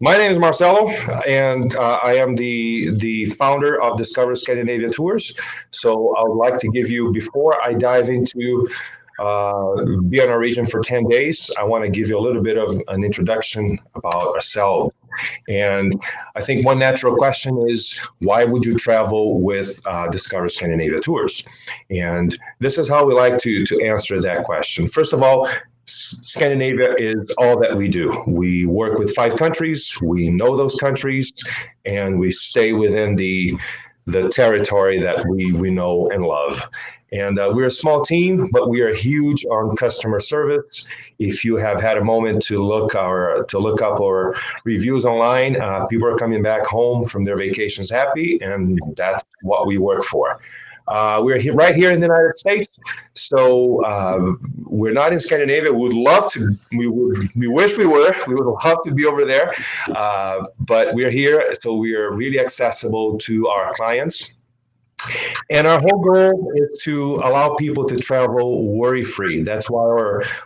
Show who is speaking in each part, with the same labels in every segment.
Speaker 1: My name is Marcelo, and I am the founder of Discover Scandinavia Tours. So I would like to give you, before I dive into be in our region for 10 days, I want to give you a little bit of an introduction about ourselves. And I think one natural question is, why would you travel with Discover Scandinavia Tours? And this is how we like to answer that question. First of all, Scandinavia is all that we do. We work with 5 countries, we know those countries, and we stay within the territory that we know and love. And we're a small team, but we are huge on customer service. If you have had a moment to look up our reviews online, people are coming back home from their vacations happy, and that's what we work for. Right here in the United States, so we're not in Scandinavia. We would love to. We wish we were. We would love to be over there, but we're here, so we are really accessible to our clients. And our whole goal is to allow people to travel worry-free. That's why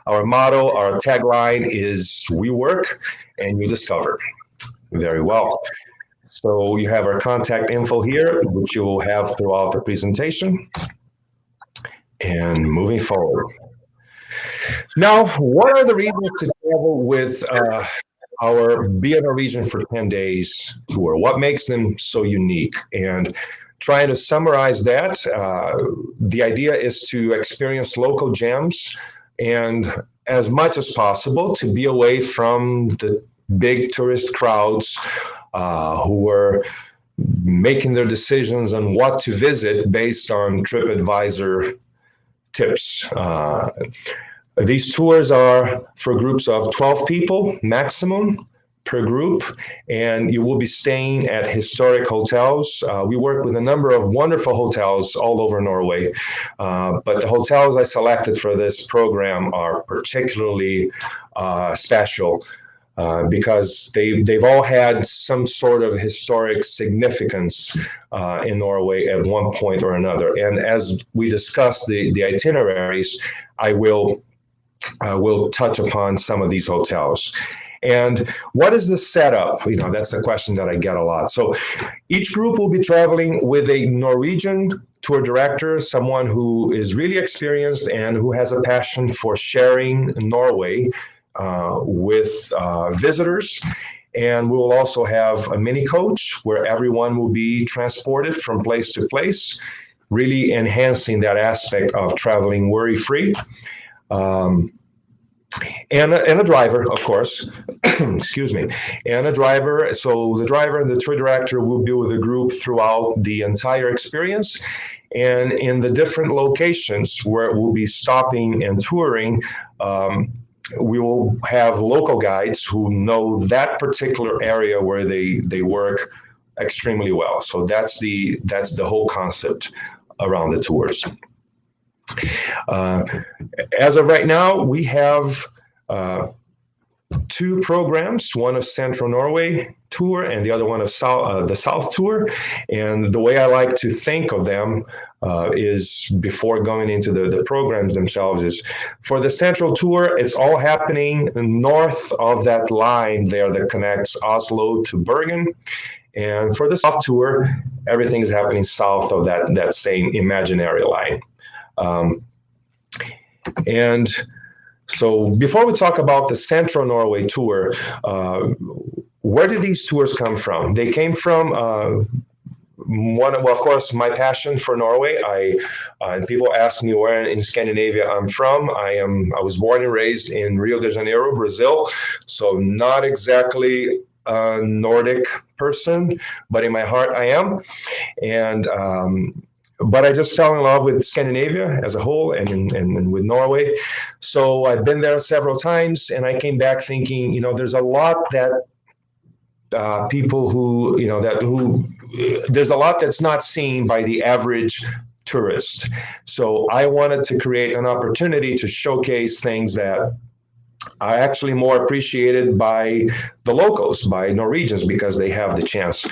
Speaker 1: our motto, our tagline is "We work and you discover." Very well. So you have our contact info here, which you will have throughout the presentation. And moving forward. Now, what are the reasons to travel with our Be in a Region for 10 Days tour? What makes them so unique? And trying to summarize that, the idea is to experience local gems and, as much as possible, to be away from the big tourist crowds who are making their decisions on what to visit based on TripAdvisor tips. These tours are for groups of 12 people maximum per group, and you will be staying at historic hotels. We work with a number of wonderful hotels all over Norway, but the hotels I selected for this program are particularly special. Because they've all had some sort of historic significance in Norway at one point or another. And as we discuss the itineraries, I will touch upon some of these hotels. And what is the setup? That's the question that I get a lot. So each group will be traveling with a Norwegian tour director, someone who is really experienced and who has a passion for sharing Norway with visitors. And we will also have a mini coach where everyone will be transported from place to place, really enhancing that aspect of traveling worry-free. And a driver, of course, excuse me, and a driver. So the driver and the tour director will be with the group throughout the entire experience. And in the different locations where we'll be stopping and touring, we will have local guides who know that particular area where they work extremely well. So that's the whole concept around the tours. As of right now, we have 2 programs, one of Central Norway tour and the other one of the South tour. And the way I like to think of them is, before going into the programs themselves, is for the Central tour, it's all happening north of that line there that connects Oslo to Bergen. And for the South tour, everything is happening south of that same imaginary line. And so before we talk about the Central Norway tour, where did these tours come from? They came from of course, my passion for Norway. And people ask me where in Scandinavia I'm from. I was born and raised in Rio de Janeiro, Brazil, so not exactly a Nordic person, but in my heart I am. And but I just fell in love with Scandinavia as a whole and with Norway. So I've been there several times, and I came back thinking, there's a lot that people who, there's a lot that's not seen by the average tourist. So I wanted to create an opportunity to showcase things that are actually more appreciated by the locals, by Norwegians, because they have the chance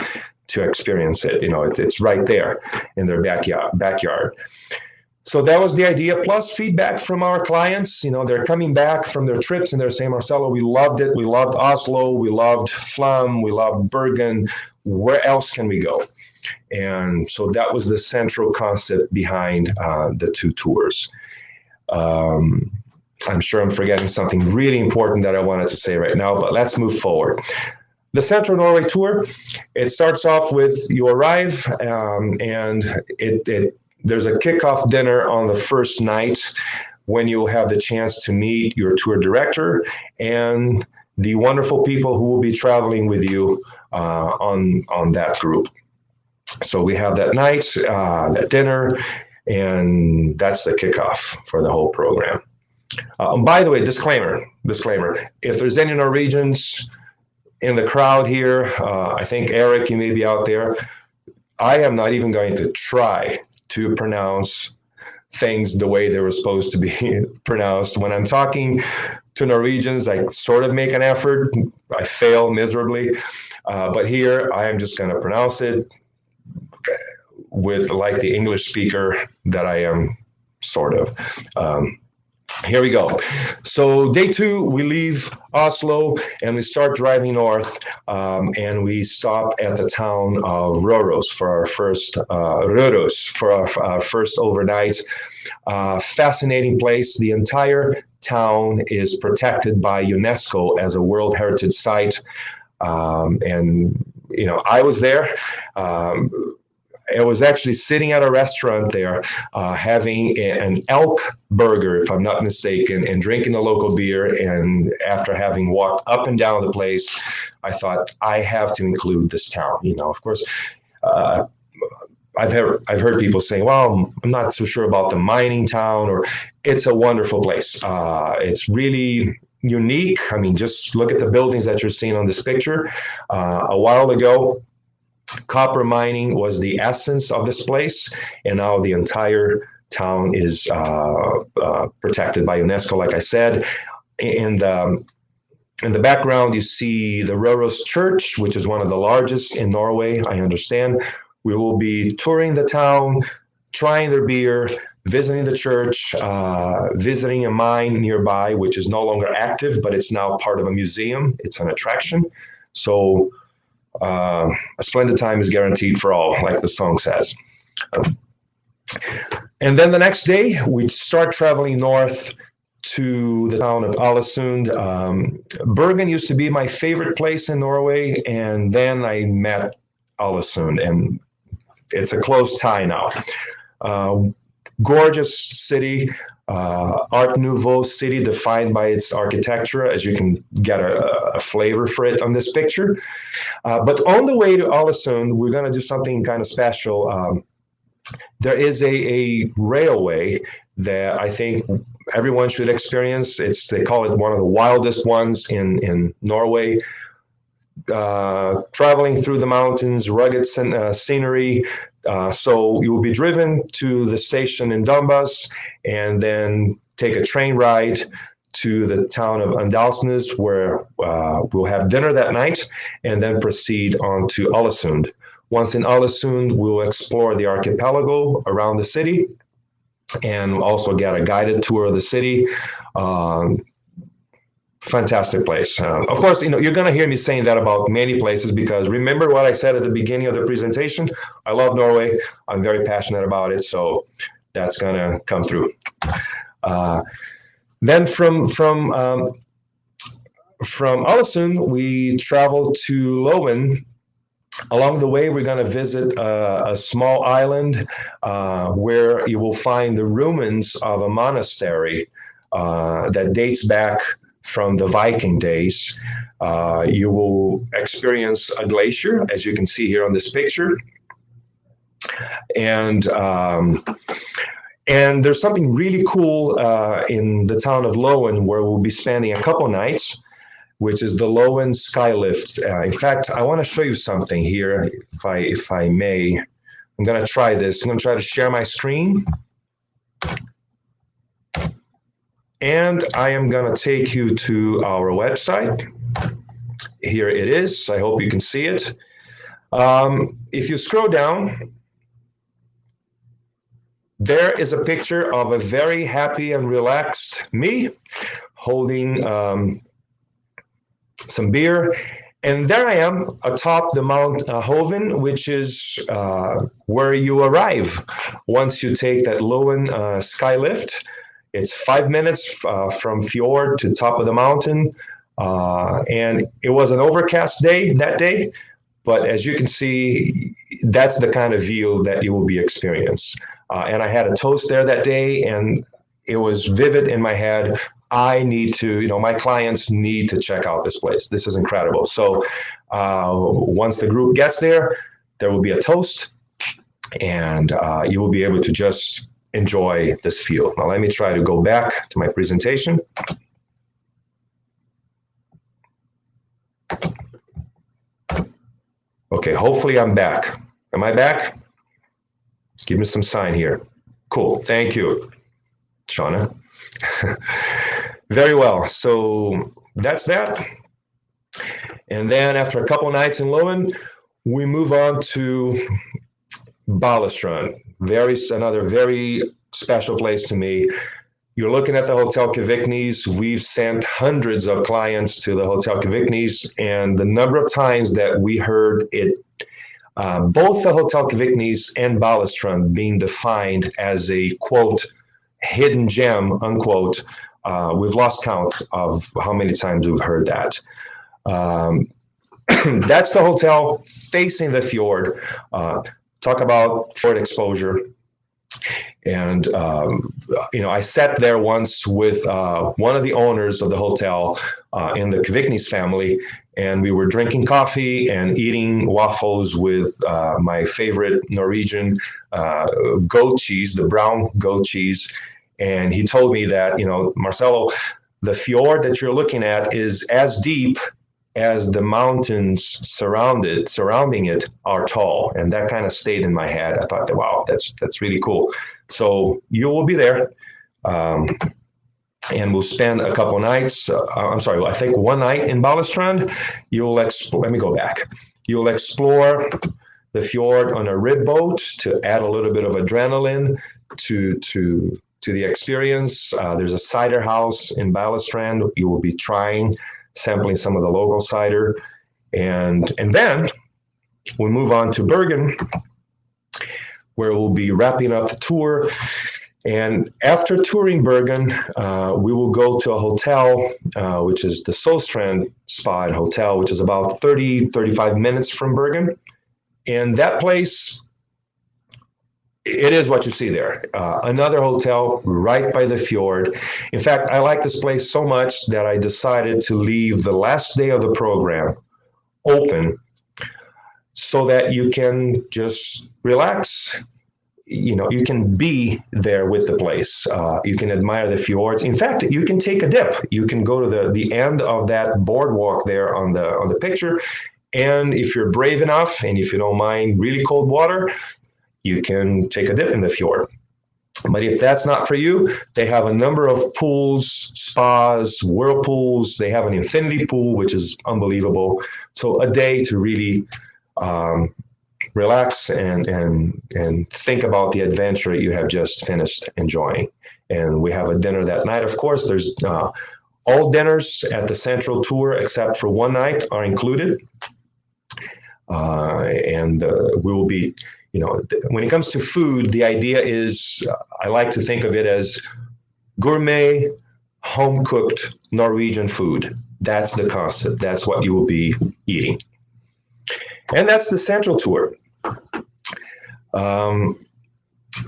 Speaker 1: to experience it. It's right there in their backyard. So that was the idea, plus feedback from our clients. They're coming back from their trips and they're saying, Marcelo, we loved it. We loved Oslo. We loved Flum. We loved Bergen. Where else can we go? And so that was the central concept behind the two tours. I'm sure I'm forgetting something really important that I wanted to say right now, but let's move forward. The Central Norway tour, it starts off with you arrive, and there's a kickoff dinner on the first night when you'll have the chance to meet your tour director and the wonderful people who will be traveling with you on that group. So we have that night, that dinner, and that's the kickoff for the whole program. By the way, disclaimer, if there's any Norwegians in the crowd here, I think Eric, you may be out there, I am not even going to try to pronounce things the way they were supposed to be pronounced. When I'm talking to Norwegians, I sort of make an effort. I fail miserably. But here, I am just going to pronounce it with like the English speaker that I am, sort of. Here we go. So day 2, we leave Oslo and we start driving north, and we stop at the town of Røros for our first our first overnight. Fascinating place. The entire town is protected by UNESCO as a World Heritage Site, and I was there. I was actually sitting at a restaurant there, having an elk burger, if I'm not mistaken, and drinking a local beer. And after having walked up and down the place, I thought, I have to include this town. Of course, I've heard people say, well, I'm not so sure about the mining town, or it's a wonderful place. It's really unique. I mean, just look at the buildings that you're seeing on this picture. A while ago, copper mining was the essence of this place, and now the entire town is protected by UNESCO, like I said. In the background, you see the Røros Church, which is one of the largest in Norway, I understand. We will be touring the town, trying their beer, visiting the church, visiting a mine nearby, which is no longer active, but it's now part of a museum. It's an attraction. So a splendid time is guaranteed for all, like the song says. And then the next day, we start traveling north to the town of Ålesund. Bergen used to be my favorite place in Norway, and then I met Ålesund, and it's a close tie now. Gorgeous city, Art Nouveau city defined by its architecture, as you can get a flavor for it on this picture. But on the way to Ålesund, we're going to do something kind of special. There is a railway that I think everyone should experience. They call it one of the wildest ones in Norway. Traveling through the mountains, rugged scenery. So you will be driven to the station in Donbas and then take a train ride to the town of Andalsnes, where we'll have dinner that night and then proceed on to Ålesund. Once in Ålesund, we'll explore the archipelago around the city and also get a guided tour of the city. Fantastic place. Of course, you're going to hear me saying that about many places, because remember what I said at the beginning of the presentation? I love Norway. I'm very passionate about it, so that's going to come through. Then from Ålesund, we travel to Loen. Along the way, we're going to visit a small island where you will find the ruins of a monastery that dates back from the Viking days. You will experience a glacier, as you can see here on this picture. And there's something really cool in the town of Loen, where we'll be spending a couple nights, which is the Loen Skylift. In fact, I want to show you something here, if I may. I'm going to try this. I'm going to try to share my screen. And I am going to take you to our website. Here it is. I hope you can see it. If you scroll down, There is a picture of a very happy and relaxed me holding some beer. And there I am atop the Mount Hoven, which is where you arrive once you take that Loen sky lift. It's 5 minutes from fjord to top of the mountain. And it was an overcast day that day. But as you can see, that's the kind of view that you will be experiencing. And I had a toast there that day, and it was vivid in my head. I need to, my clients need to check out this place. This is incredible. So once the group gets there, there will be a toast, and you will be able to just enjoy this view. Now, let me try to go back to my presentation. Okay, hopefully I'm back. Am I back? Give me some sign here. Cool, thank you, Shauna. Very well, so that's that. And then after a couple of nights in Loen, we move on to Balestrand. Another very special place to me. You're looking at the Hotel Kviknes. We've sent hundreds of clients to the Hotel Kviknes, and the number of times that we heard it, both the Hotel Kviknes and Balestrand being defined as a, quote, hidden gem, unquote, we've lost count of how many times we've heard that. That's the hotel facing the fjord. Talk about fjord exposure. And, I sat there once with one of the owners of the hotel in the Kviknes family, and we were drinking coffee and eating waffles with my favorite Norwegian goat cheese, the brown goat cheese. And he told me that, Marcelo, the fjord that you're looking at is as deep as the mountains surrounding it are tall. And that kind of stayed in my head. I thought, wow, that's really cool. So you will be there, and we'll spend a couple nights. I think one night in Balestrand. Let me go back. You'll explore the fjord on a rib boat to add a little bit of adrenaline to the experience. There's a cider house in Balestrand. You will be sampling some of the local cider. And then we move on to Bergen, where we'll be wrapping up the tour. And after touring Bergen, we will go to a hotel, which is the Solstrand Spa and Hotel, which is about 35 minutes from Bergen. And that place, it is what you see there. Another hotel right by the fjord. In fact, I like this place so much that I decided to leave the last day of the program open so that you can just relax. You can be there with the place. You can admire the fjords. In fact, you can take a dip. You can go to the end of that boardwalk there on the picture. And if you're brave enough, and if you don't mind really cold water, you can take a dip in the fjord. But if that's not for you, they have a number of pools, spas, whirlpools. They have an infinity pool, which is unbelievable. So a day to really relax and think about the adventure you have just finished enjoying. And we have a dinner that night. Of course, there's all dinners at the central tour except for one night are included. And we will be, when it comes to food, the idea is, I like to think of it as gourmet, home-cooked Norwegian food. That's the concept. That's what you will be eating. And that's the central tour.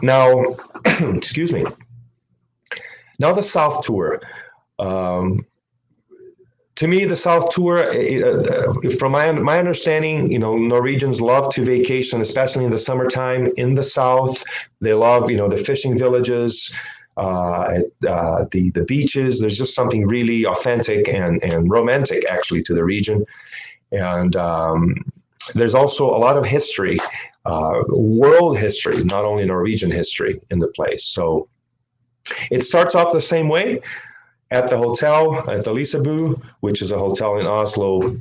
Speaker 1: Now, excuse me. Now the south tour. To me, the South Tour, from my understanding, Norwegians love to vacation, especially in the summertime in the South. They love, the fishing villages, the beaches. There's just something really authentic and romantic, actually, to the region. And there's also a lot of history, world history, not only Norwegian history in the place. So it starts off the same way. At the hotel, at the Lisebu, which is a hotel in Oslo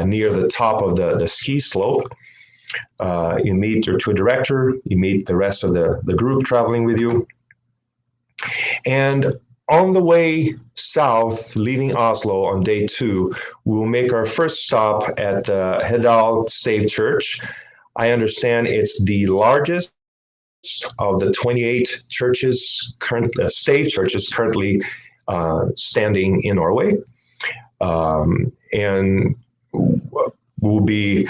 Speaker 1: near the top of the ski slope. You meet your tour director, you meet the rest of the group traveling with you. And on the way south, leaving Oslo on day 2, we will make our first stop at Hedal Stave Church. I understand it's the largest of the 28 churches, stave churches currently standing in Norway. And we'll be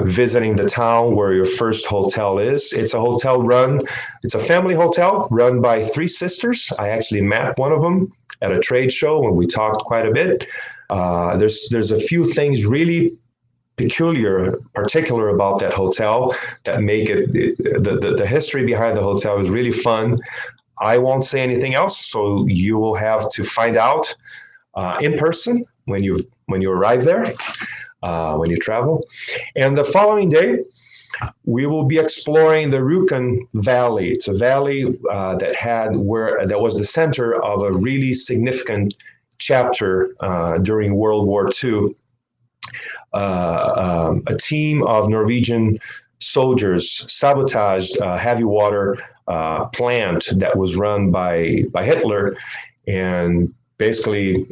Speaker 1: visiting the town where your first hotel is. It's a family hotel run by 3 sisters. I actually met one of them at a trade show and we talked quite a bit. There's a few things really particular about that hotel that make it, the history behind the hotel is really fun. I won't say anything else, so you will have to find out in person when you arrive there, when you travel. And the following day, we will be exploring the Rjukan Valley. It's a valley that was the center of a really significant chapter during World War II. A team of Norwegian soldiers sabotaged a heavy water plant that was run by Hitler, and basically,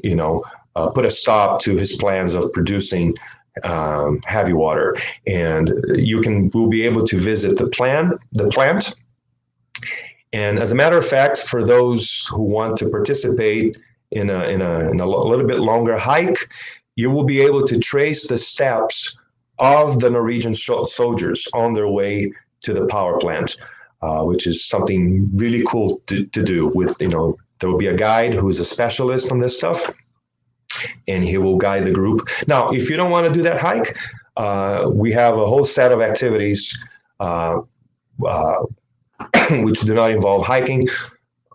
Speaker 1: put a stop to his plans of producing heavy water. And we'll be able to visit the plant. And as a matter of fact, for those who want to participate in a little bit longer hike, you will be able to trace the steps of the Norwegian soldiers on their way to the power plant, which is something really cool to do. There will be a guide who's a specialist on this stuff, and he will guide the group. Now, if you don't want to do that hike, we have a whole set of activities which do not involve hiking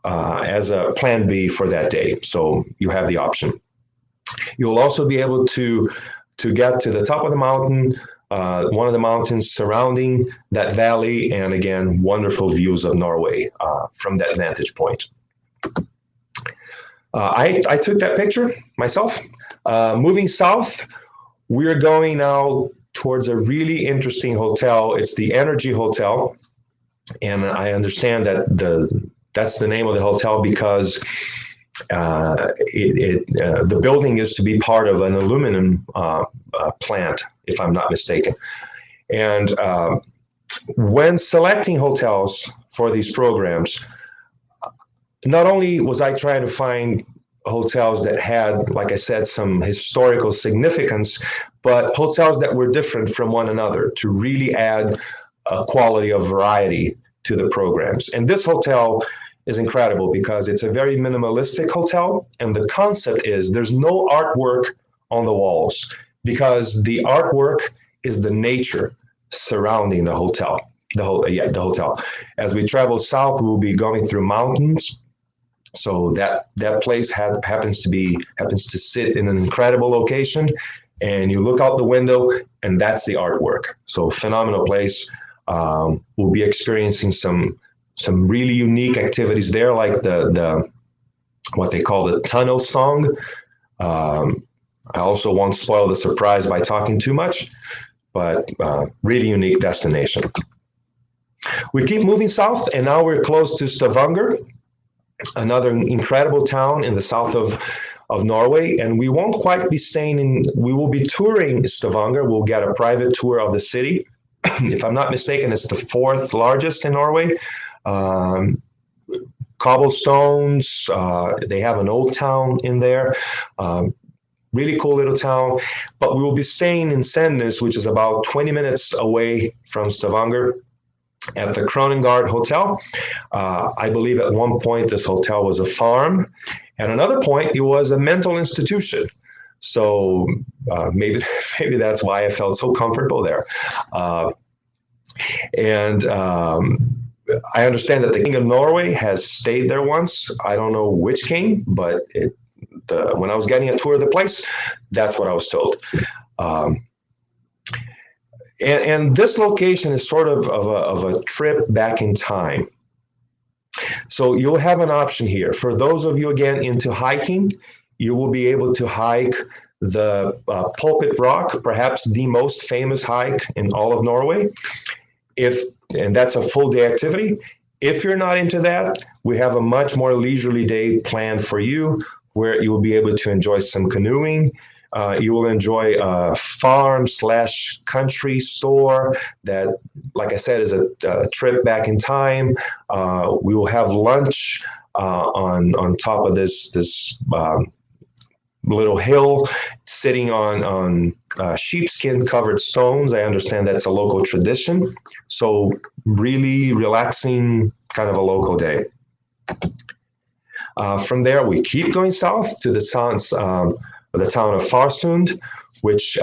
Speaker 1: as a plan B for that day. So you have the option. You'll also be able to get to the top of the mountain, one of the mountains surrounding that valley, and again, wonderful views of Norway from that vantage point. I took that picture myself. Moving south, we're going now towards a really interesting hotel. It's the Energy Hotel, and I understand that that's the name of the hotel because the building is to be part of an aluminum plant, if I'm not mistaken. And when selecting hotels for these programs, not only was I trying to find hotels that had, like I said, some historical significance, but hotels that were different from one another to really add a quality of variety to the programs. And this hotel is incredible because it's a very minimalistic hotel, and the concept is there's no artwork on the walls because the artwork is the nature surrounding the hotel. The hotel. As we travel south, we'll be going through mountains. So that place happens to sit in an incredible location, and you look out the window, and that's the artwork. So phenomenal place. We'll be experiencing some really unique activities there, like the what they call the tunnel song. I also won't spoil the surprise by talking too much, but really unique destination. We keep moving south, and now we're close to Stavanger, another incredible town in the south of Norway. And we won't quite be we will be touring Stavanger. We'll get a private tour of the city. If I'm not mistaken, it's the 4th largest in Norway. Cobblestones, they have an old town in there. Really cool little town. But we will be staying in Sandnes, which is about 20 minutes away from Stavanger, at the Kronengard Hotel. I believe at one point this hotel was a farm. At another point, it was a mental institution. So maybe that's why I felt so comfortable there. I understand that the King of Norway has stayed there once. I don't know which king, but when I was getting a tour of the place, that's what I was told. And this location is sort of a trip back in time. So you'll have an option here. For those of you, again, into hiking, you will be able to hike the Pulpit Rock, perhaps the most famous hike in all of Norway. And that's a full day activity. If you're not into that, we have a much more leisurely day planned for you, where you will be able to enjoy some canoeing. You will enjoy a farm slash country store that, like I said, is a trip back in time. We will have lunch on top of this little hill, sitting on sheepskin covered stones. I understand that's a local tradition. So really relaxing, kind of a local day. From there, we keep going south to the town of Farsund, which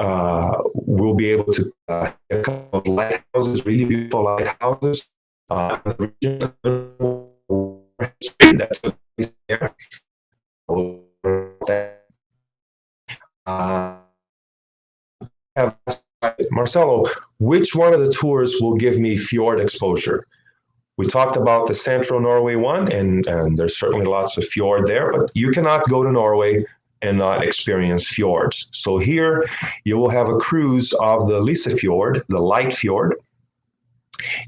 Speaker 1: we'll be able to a couple of lighthouses, really beautiful lighthouses. That's there. Marcelo, which one of the tours will give me fjord exposure? We talked about the Central Norway one, and there's certainly lots of fjord there, but you cannot go to Norway and not experience fjords. So here you will have a cruise of the Lisa Fjord, the light fjord.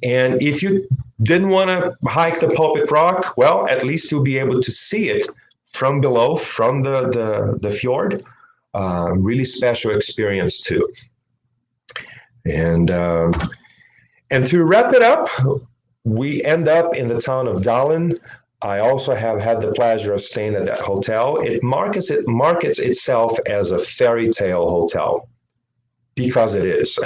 Speaker 1: And if you didn't want to hike the Pulpit Rock, well, at least you'll be able to see it from below, from the fjord. Really special experience too. And to wrap it up, we end up in the town of Dalen. I also have had the pleasure of staying at that hotel. It markets itself as a fairy tale hotel, because it is.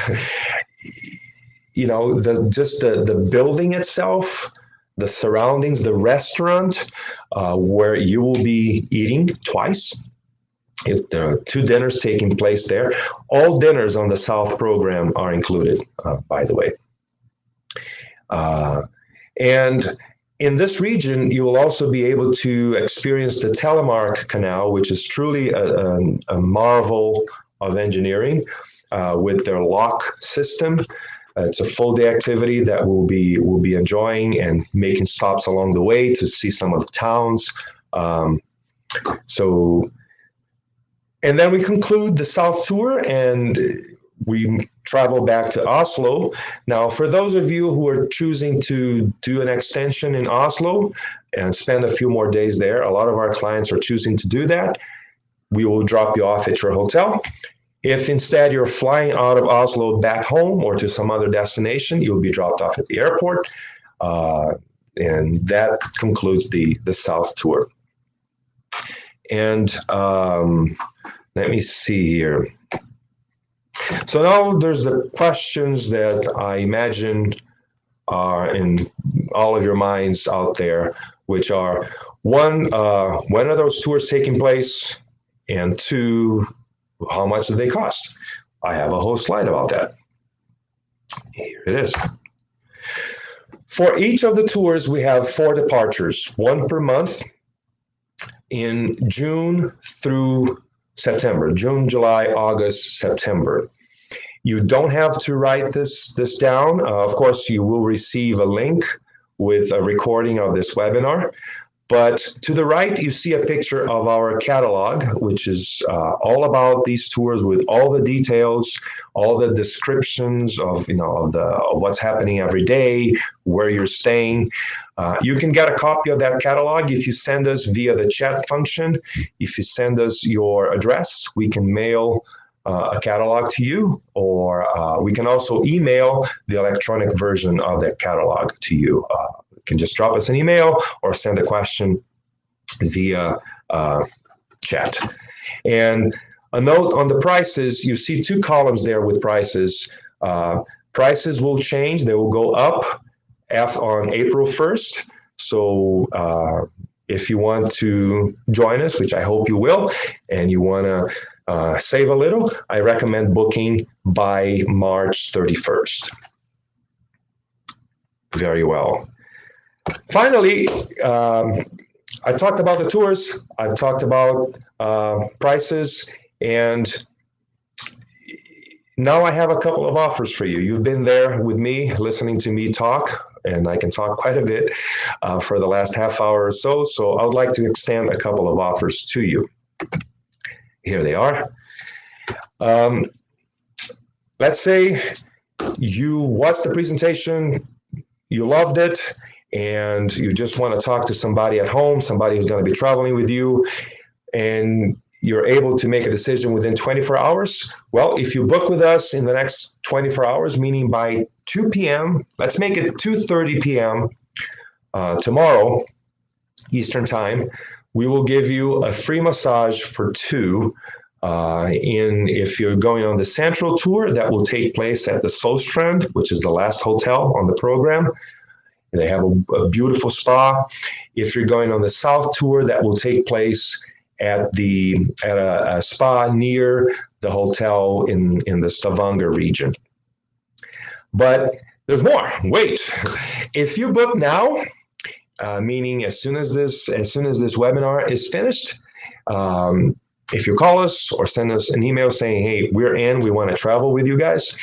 Speaker 1: You know, the building itself, the surroundings, the restaurant where you will be eating twice. If there are 2 dinners taking place there, all dinners on the South program are included, by the way. And in this region, you will also be able to experience the Telemark Canal, which is truly a marvel of engineering with their lock system. It's a full day activity that we'll be enjoying and making stops along the way to see some of the towns. And then we conclude the South Tour and we travel back to Oslo. Now, for those of you who are choosing to do an extension in Oslo and spend a few more days there, a lot of our clients are choosing to do that. We will drop you off at your hotel. If instead you're flying out of Oslo back home or to some other destination, you'll be dropped off at the airport. And that concludes the South Tour. And let me see here. So now there's the questions that I imagine are in all of your minds out there, which are, 1, when are those tours taking place? And 2, how much do they cost? I have a whole slide about that. Here it is. For each of the tours, we have 4 departures, 1 per month in June through September, June, July, August, September. You don't have to write this down. Of course, you will receive a link with a recording of this webinar. But to the right, you see a picture of our catalog, which is all about these tours with all the details, all the descriptions of what's happening every day, where you're staying. You can get a copy of that catalog if you send us via the chat function. If you send us your address, we can mail a catalog to you, or we can also email the electronic version of that catalog to you. You can just drop us an email or send a question via chat. And a note on the prices, you see 2 columns there with prices. Prices will change, they will go up on April 1st. So if you want to join us, which I hope you will, and you want to save a little, I recommend booking by March 31st. Very well. Finally, I talked about the tours, I've talked about prices, and now I have a couple of offers for you. You've been there with me, listening to me talk, and I can talk quite a bit for the last half hour or so. So I would like to extend a couple of offers to you. Here they are. Um, let's say you watched the presentation, you loved it, and you just want to talk to somebody at home, somebody who's going to be traveling with you, and you're able to make a decision within 24 hours. Well, if you book with us in the next 24 hours, meaning by 2 p.m., let's make it 2:30 p.m. Tomorrow, Eastern Time, we will give you a free massage for two. If you're going on the Central Tour, that will take place at the Solstrand, which is the last hotel on the program. They have a beautiful spa. If you're going on the South Tour, that will take place at a spa near the hotel in the Stavanger region. But there's more. Wait, if you book now, meaning as soon as this webinar is finished, if you call us or send us an email saying, "Hey, we're in, we want to travel with you guys,"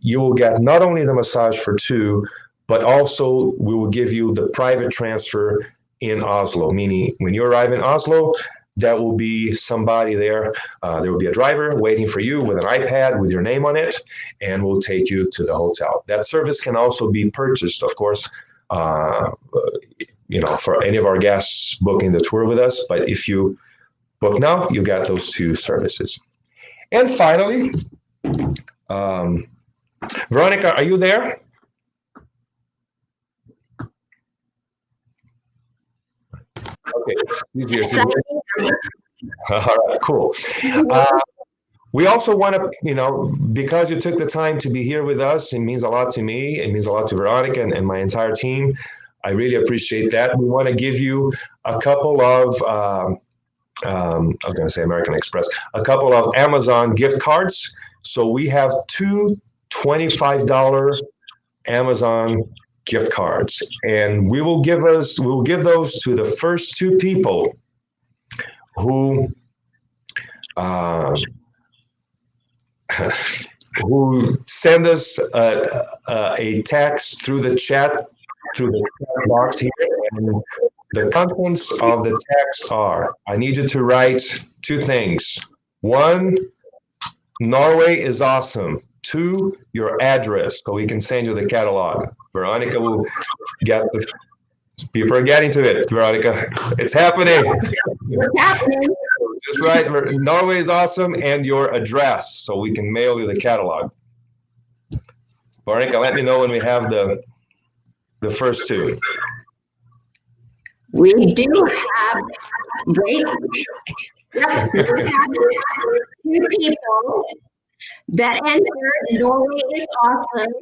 Speaker 1: you will get not only the massage for two, but also we will give you the private transfer in Oslo, meaning when you arrive in Oslo, there will be somebody there. There will be a driver waiting for you with an iPad with your name on it, and will take you to the hotel. That service can also be purchased, of course, for any of our guests booking the tour with us. But if you book now, you get those two services. And finally, Veronica, are you there? Okay, easier. All right, cool. We also want to, because you took the time to be here with us, it means a lot to me. It means a lot to Veronica and my entire team. I really appreciate that. We want to give you a couple of, I was going to say American Express, a couple of Amazon gift cards. So we have two $25 Amazon gift cards, and we will give those to the first two people who send us a text through the chat box here. And the contents of the text are: I need you to write two things. One, Norway is awesome. Two, your address, so we can send you the catalog. Veronica will get the. People are getting to it, Veronica. It's happening.
Speaker 2: What's happening?
Speaker 1: Just right. Norway is awesome, and your address, so we can mail you the catalog. Veronica, let me know when we have the first two.
Speaker 2: We do have, wait, yep, we have two people that entered Norway is awesome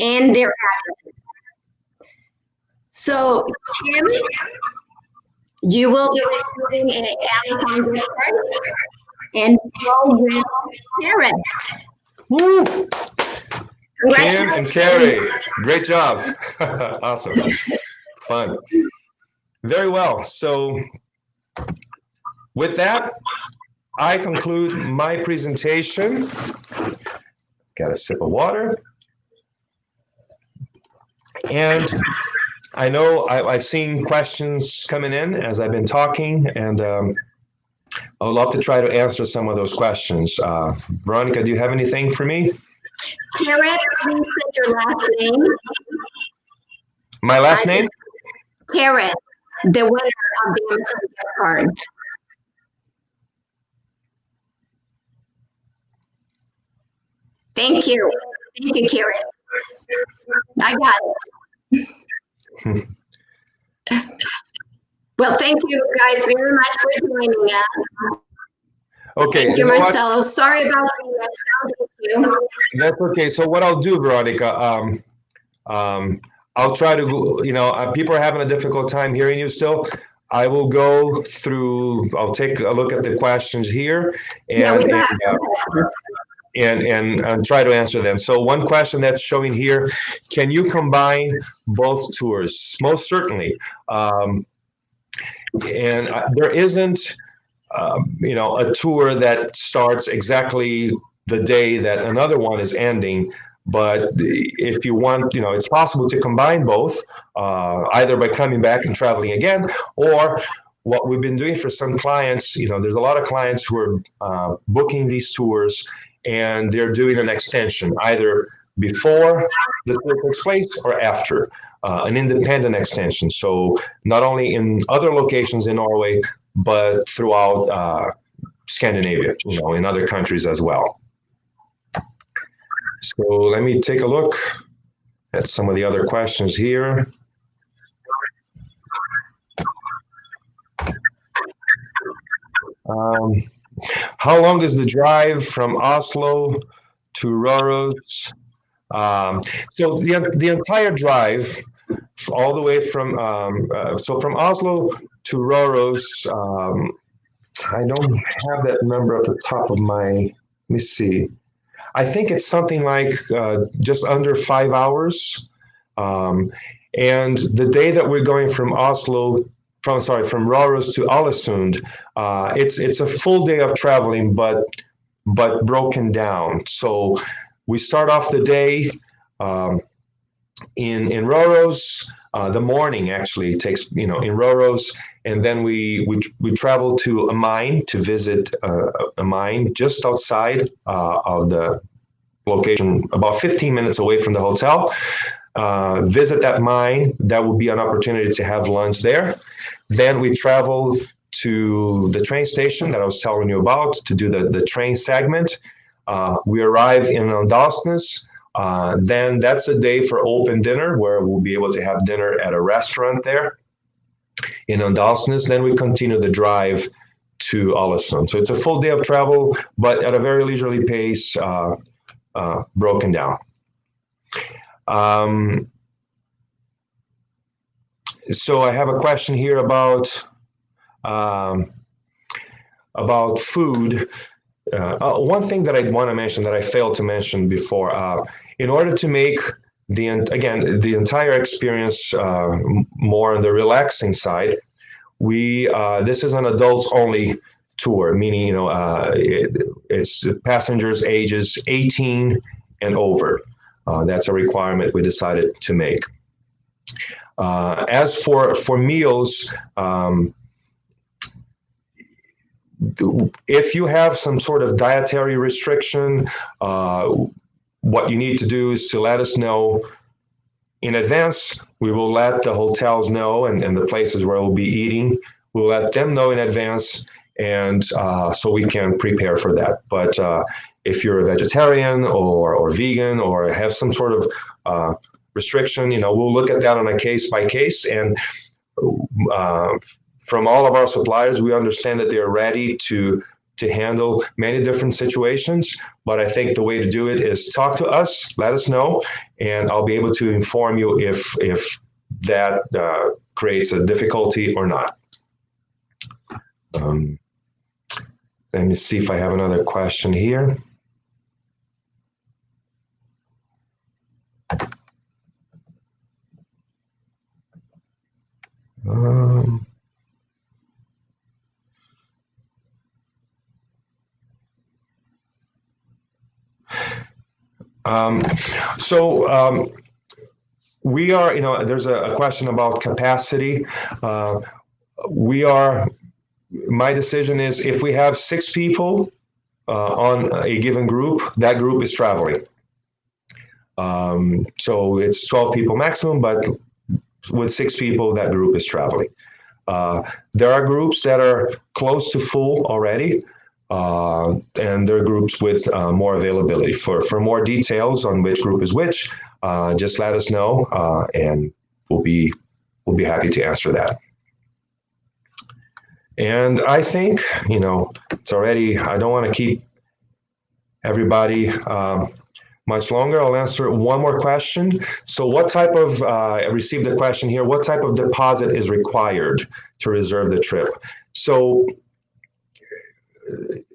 Speaker 2: and their address. So, Kim, you will be receiving an Amazon gift card, and so will Karen.
Speaker 1: Woo! Kim and Carrie, great job. Awesome. Fun. Very well. So with that, I conclude my presentation. Got a sip of water. And I know I've seen questions coming in as I've been talking, and I would love to try to answer some of those questions. Veronica, do you have anything for me?
Speaker 2: Karen, please say your last name.
Speaker 1: My last name?
Speaker 2: Karen, the winner of the Amazon gift card. Thank you. Thank you, Karen. I got it. Well, thank you guys very much for joining us.
Speaker 1: Okay.
Speaker 2: Thank you, Marcelo. Sorry about the sound issue.
Speaker 1: That's okay. So what I'll do, Veronica, I'll try to, people are having a difficult time hearing you still. I will go through, I'll take a look at the questions here and try to answer them. So one question that's showing here, can you combine both tours? Most certainly. There isn't, a tour that starts exactly the day that another one is ending. But if you want, it's possible to combine both, either by coming back and traveling again, or what we've been doing for some clients, there's a lot of clients who are booking these tours and they're doing an extension, either before the tour takes place or after, an independent extension. So not only in other locations in Norway, but throughout Scandinavia, in other countries as well. So let me take a look at some of the other questions here. How long is the drive from Oslo to Røros? So the entire drive, all the way from from Oslo to Røros, I don't have that number at the top of my. Let me see. I think it's something like just under 5 hours. And the day that we're going from from Røros to Ålesund, it's a full day of traveling, but broken down. So we start off the day in Røros. The morning actually takes in Røros, and then we travel to a mine to visit a mine just outside of the location, about 15 minutes away from the hotel. Visit that mine. That would be an opportunity to have lunch there. Then we travel to the train station that I was telling you about to do the train segment. We arrive in Åndalsnes. Then that's a day for open dinner, where we'll be able to have dinner at a restaurant there in Åndalsnes. Then we continue the drive to Ålesund. So it's a full day of travel, but at a very leisurely pace, broken down. So I have a question here about food. One thing that I want to mention that I failed to mention before, in order to make the entire experience more on the relaxing side, this is an adults only tour, meaning it's passengers ages 18 and over. That's a requirement we decided to make. As for meals, if you have some sort of dietary restriction, what you need to do is to let us know in advance. We will let the hotels know, and the places where we'll be eating, we'll let them know in advance, and so we can prepare for that. But if you're a vegetarian or vegan or have some sort of restriction, we'll look at that on a case by case. And from all of our suppliers, we understand that they're ready to handle many different situations. But I think the way to do it is talk to us, let us know, and I'll be able to inform you if that creates a difficulty or not. Let me see if I have another question here. We are, there's a question about capacity. My decision is if we have 6 people on a given group, that group is traveling. So it's 12 people maximum, but with 6 people, that group is traveling. There are groups that are close to full already, and there are groups with more availability. For more details on which group is which, just let us know, and we'll be happy to answer that. And I think, it's already, I don't want to keep everybody much longer. I'll answer one more question. So what type of, I received a question here, what type of deposit is required to reserve the trip? So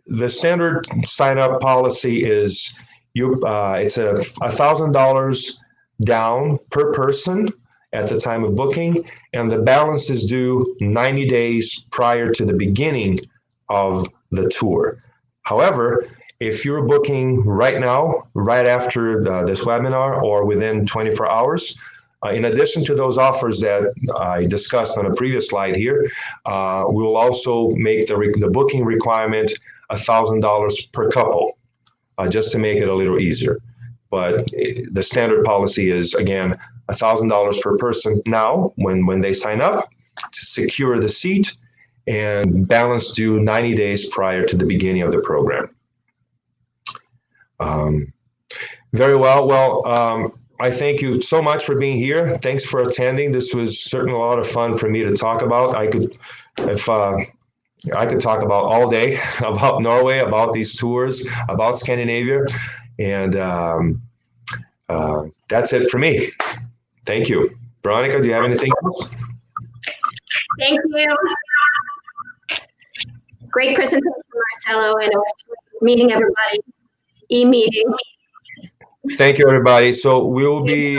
Speaker 1: the standard sign-up policy is it's $1,000 down per person at the time of booking, and the balance is due 90 days prior to the beginning of the tour. However, if you're booking right now, right after this webinar, or within 24 hours, In addition to those offers that I discussed on a previous slide here, we will also make the booking requirement $1,000 per couple, just to make it a little easier. But the standard policy is, again, $1,000 per person now when they sign up to secure the seat, and balance due 90 days prior to the beginning of the program. Very well. Well, I thank you so much for being here. Thanks for attending. This was certainly a lot of fun for me to talk about. I could talk about all day about Norway, about these tours, about Scandinavia, and that's it for me. Thank you. Veronica, do you have anything else?
Speaker 2: Thank you. Great presentation, Marcelo, and meeting everybody. E-meeting.
Speaker 1: Thank you, everybody. So we will be.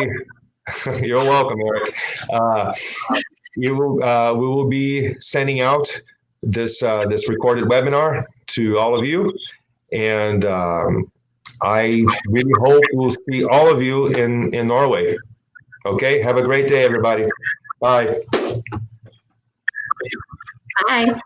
Speaker 1: You're welcome, Eric. We will be sending out this recorded webinar to all of you, and I really hope we'll see all of you in Norway. Okay. Have a great day, everybody. Bye.
Speaker 2: Bye.